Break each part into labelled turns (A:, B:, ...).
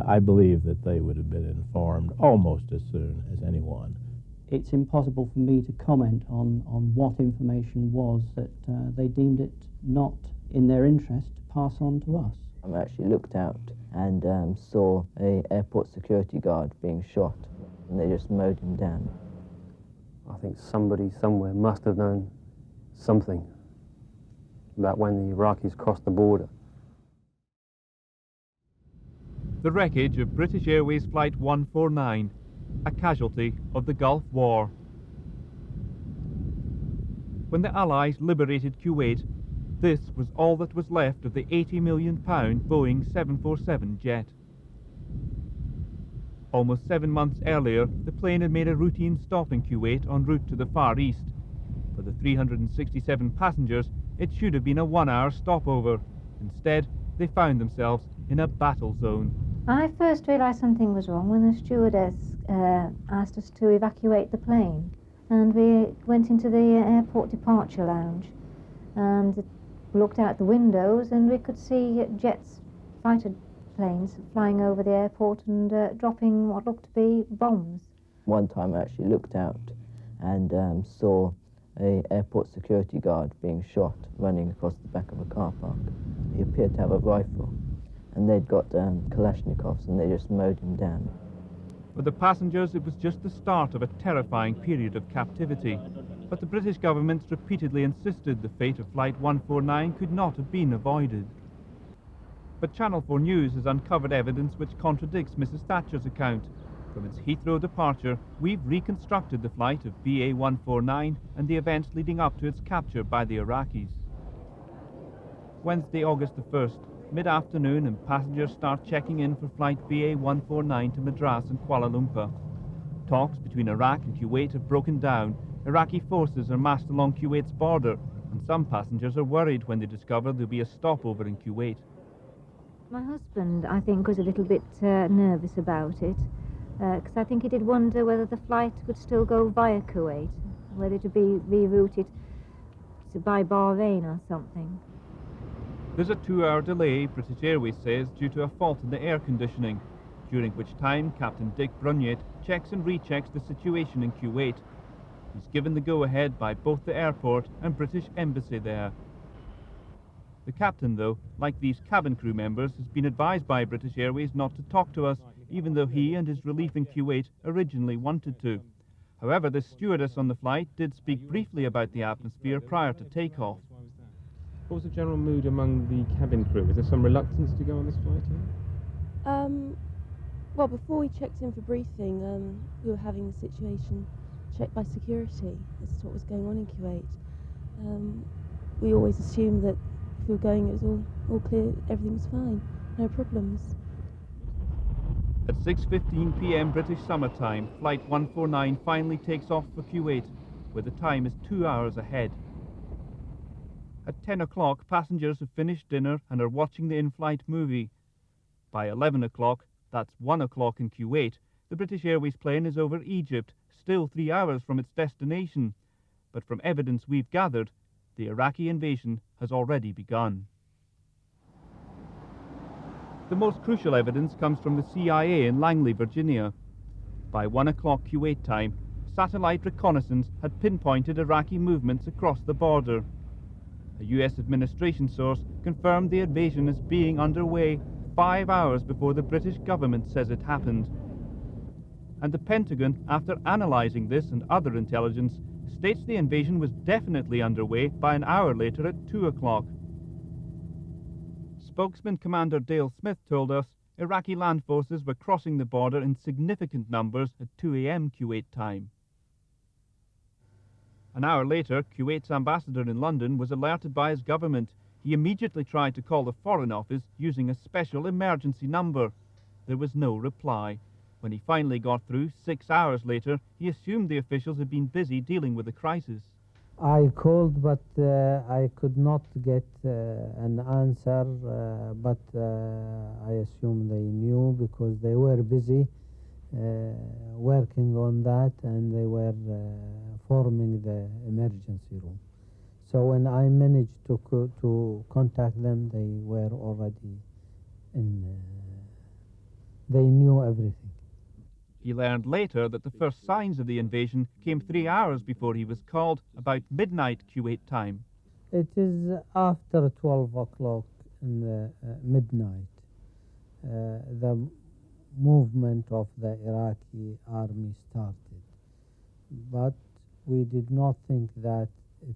A: I believe that they would have been informed almost as soon as anyone.
B: It's impossible for me to comment on what information was that they deemed it not in their interest to pass on to us.
C: I actually looked out and saw an airport security guard being shot, and they just mowed him down.
D: I think somebody somewhere must have known something about when the Iraqis crossed the border.
E: The wreckage of British Airways Flight 149, a casualty of the Gulf War. When the Allies liberated Kuwait, this was all that was left of the £80 million Boeing 747 jet. Almost 7 months earlier, the plane had made a routine stop in Kuwait en route to the Far East. For the 367 passengers, it should have been a 1-hour stopover. Instead, they found themselves in a battle zone.
F: I first realised something was wrong when the stewardess asked us to evacuate the plane. And we went into the airport departure lounge and looked out the windows, and we could see jets, fighter planes, flying over the airport and dropping what looked to be bombs.
C: One time I actually looked out and saw an airport security guard being shot running across the back of a car park. He appeared to have a rifle, and they'd got Kalashnikovs, and they just mowed him down.
E: For the passengers, it was just the start of a terrifying period of captivity. But the British government repeatedly insisted the fate of Flight 149 could not have been avoided. But Channel 4 News has uncovered evidence which contradicts Mrs. Thatcher's account. From its Heathrow departure, we've reconstructed the flight of BA 149 and the events leading up to its capture by the Iraqis. Wednesday, August the 1st, mid-afternoon, and passengers start checking in for flight BA 149 to Madras and Kuala Lumpur. Talks between Iraq and Kuwait have broken down. Iraqi forces are massed along Kuwait's border, and some passengers are worried when they discover there'll be a stopover in Kuwait.
F: My husband, I think, was a little bit nervous about it, because I think he did wonder whether the flight would still go via Kuwait, whether it would be rerouted by Bahrain or something.
E: There's a 2-hour delay, British Airways says, due to a fault in the air conditioning, during which time Captain Dick Brunyett checks and rechecks the situation in Kuwait. He's given the go-ahead by both the airport and British Embassy there. The captain, though, like these cabin crew members, has been advised by British Airways not to talk to us, even though he and his relief in Kuwait originally wanted to. However, the stewardess on the flight did speak briefly about the atmosphere prior to takeoff.
G: What was the general mood among the cabin crew? Was there some reluctance to go on this flight?
H: Well, before we checked in for briefing, we were having the situation checked by security as to what was going on in Kuwait. We always assumed that if we were going, it was all clear, everything was fine, no problems.
E: At 6:15 p.m. British Summer Time, Flight 149 finally takes off for Kuwait, where the time is 2 hours ahead. At 10 o'clock, passengers have finished dinner and are watching the in-flight movie. By 11 o'clock, that's 1 o'clock in Kuwait, the British Airways plane is over Egypt, still 3 hours from its destination. But from evidence we've gathered, the Iraqi invasion has already begun. The most crucial evidence comes from the CIA in Langley, Virginia. By 1 o'clock Kuwait time, satellite reconnaissance had pinpointed Iraqi movements across the border. A US administration source confirmed the invasion as being underway 5 hours before the British government says it happened. And the Pentagon, after analysing this and other intelligence, states the invasion was definitely underway by an hour later at 2 o'clock. Spokesman Commander Dale Smith told us Iraqi land forces were crossing the border in significant numbers at 2 a.m. Kuwait time. An hour later, Kuwait's ambassador in London was alerted by his government. He immediately tried to call the Foreign Office using a special emergency number. There was no reply. When he finally got through 6 hours later, he assumed the officials had been busy dealing with the crisis.
I: I called, but I could not get an answer, but I assume they knew because they were busy working on that, and they were forming the emergency room. So when I managed to contact them, they were already in they knew everything.
E: He learned later that the first signs of the invasion came 3 hours before he was called, about midnight Kuwait time.
I: It is after 12 o'clock in the midnight. The movement of the Iraqi army started. But we did not think that it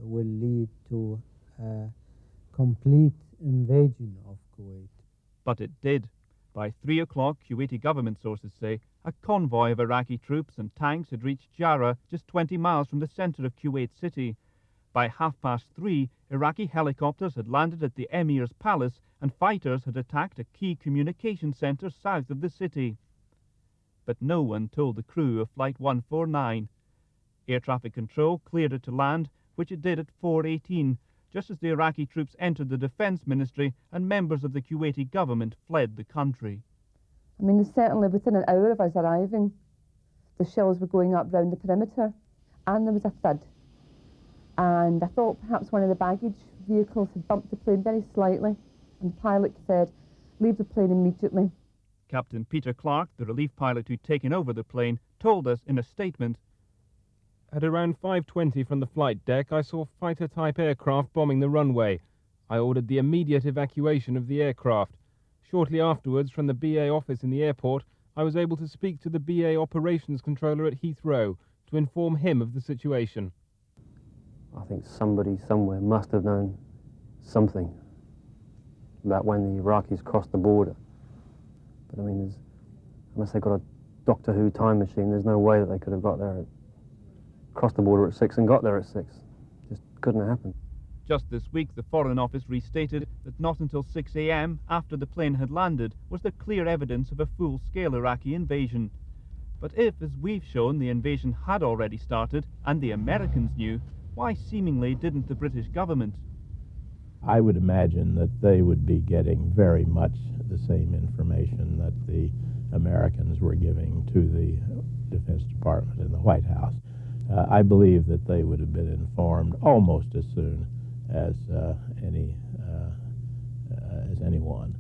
I: will lead to a complete invasion of Kuwait.
E: But it did. By 3 o'clock, Kuwaiti government sources say, a convoy of Iraqi troops and tanks had reached Jarrah, just 20 miles from the centre of Kuwait city. By 3:30, Iraqi helicopters had landed at the Emir's palace and fighters had attacked a key communication centre south of the city. But no one told the crew of Flight 149. Air traffic control cleared it to land, which it did at 4:18, just as the Iraqi troops entered the defence ministry and members of the Kuwaiti government fled the country.
J: I mean, certainly within an hour of us arriving, the shells were going up round the perimeter, and there was a thud. And I thought perhaps one of the baggage vehicles had bumped the plane very slightly, and the pilot said, "Leave the plane immediately."
E: Captain Peter Clark, the relief pilot who'd taken over the plane, told us in a statement,
G: At around 5:20 from the flight deck, I saw fighter-type aircraft bombing the runway. I ordered the immediate evacuation of the aircraft. Shortly afterwards, from the BA office in the airport, I was able to speak to the BA operations controller at Heathrow to inform him of the situation.
D: I think somebody somewhere must have known something about when the Iraqis crossed the border. But I mean, unless they got a Doctor Who time machine, there's no way that they could have got there, crossed the border at 6 and got there at 6. Just couldn't have happened.
E: Just this week, the Foreign Office restated that not until 6 a.m. after the plane had landed was there clear evidence of a full-scale Iraqi invasion. But if, as we've shown, the invasion had already started and the Americans knew, why seemingly didn't the British government?
A: I would imagine that they would be getting very much the same information that the Americans were giving to the Defense Department in the White House. I believe that they would have been informed almost as soon as anyone.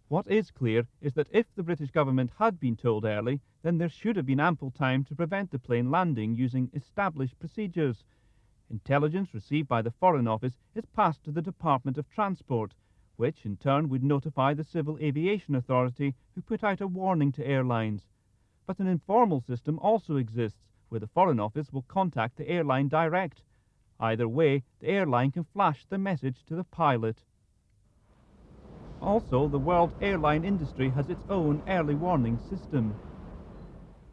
E: What is clear is that if the British government had been told early, then there should have been ample time to prevent the plane landing using established procedures. Intelligence received by the Foreign Office is passed to the Department of Transport, which in turn would notify the Civil Aviation Authority, who put out a warning to airlines. But an informal system also exists, where the Foreign Office will contact the airline direct. Either way, the airline can flash the message to the pilot. Also, the world airline industry has its own early warning system.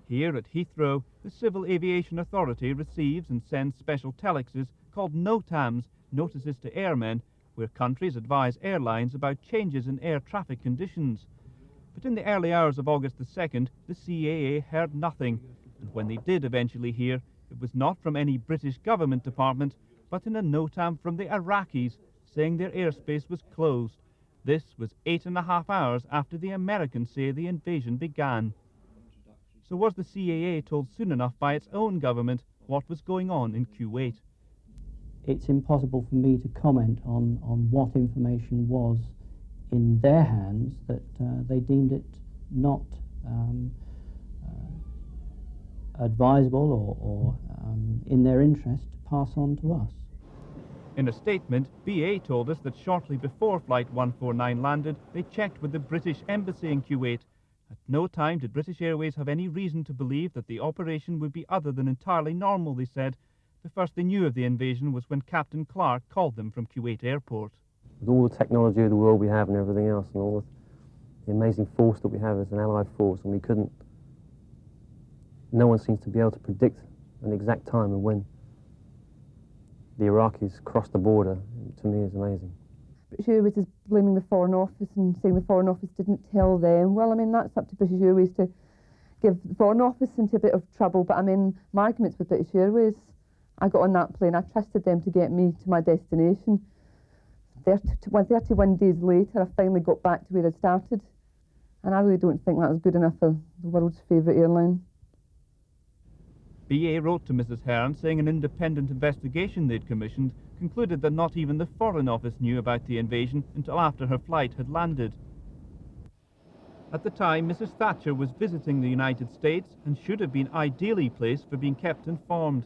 E: Here at Heathrow, the Civil Aviation Authority receives and sends special telexes called NOTAMs, notices to airmen, where countries advise airlines about changes in air traffic conditions. But in the early hours of August the 2nd, the CAA heard nothing, and when they did eventually hear, it was not from any British government department, but in a NOTAM from the Iraqis, saying their airspace was closed. This was 8.5 hours after the Americans say the invasion began. So was the CAA told soon enough by its own government what was going on in Kuwait?
B: It's impossible for me to comment on what information was in their hands that they deemed it not advisable or in their interest to pass on to us.
E: In a statement, BA told us that shortly before Flight 149 landed, they checked with the British Embassy in Kuwait. At no time did British Airways have any reason to believe that the operation would be other than entirely normal, they said. The first they knew of the invasion was when Captain Clark called them from Kuwait Airport.
D: With all the technology of the world we have and everything else, and all the amazing force that we have as an allied force, and we couldn't, no one seems to be able to predict an exact time and when the Iraqis crossed the border. To me, is amazing.
J: British Airways is blaming the Foreign Office and saying the Foreign Office didn't tell them. Well, I mean, that's up to British Airways to give the Foreign Office into a bit of trouble, but I mean, my argument's with British Airways. I got on that plane, I trusted them to get me to my destination. 31 days later, I finally got back to where I started, and I really don't think that was good enough for the world's favourite airline.
E: BA wrote to Mrs. Hearn saying an independent investigation they'd commissioned concluded that not even the Foreign Office knew about the invasion until after her flight had landed. At the time, Mrs. Thatcher was visiting the United States and should have been ideally placed for being kept informed.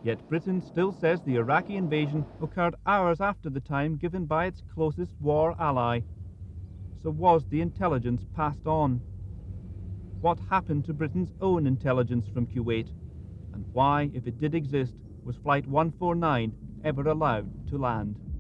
E: Yet Britain still says the Iraqi invasion occurred hours after the time given by its closest war ally. So was the intelligence passed on? What happened to Britain's own intelligence from Kuwait? And why, if it did exist, was Flight 149 ever allowed to land?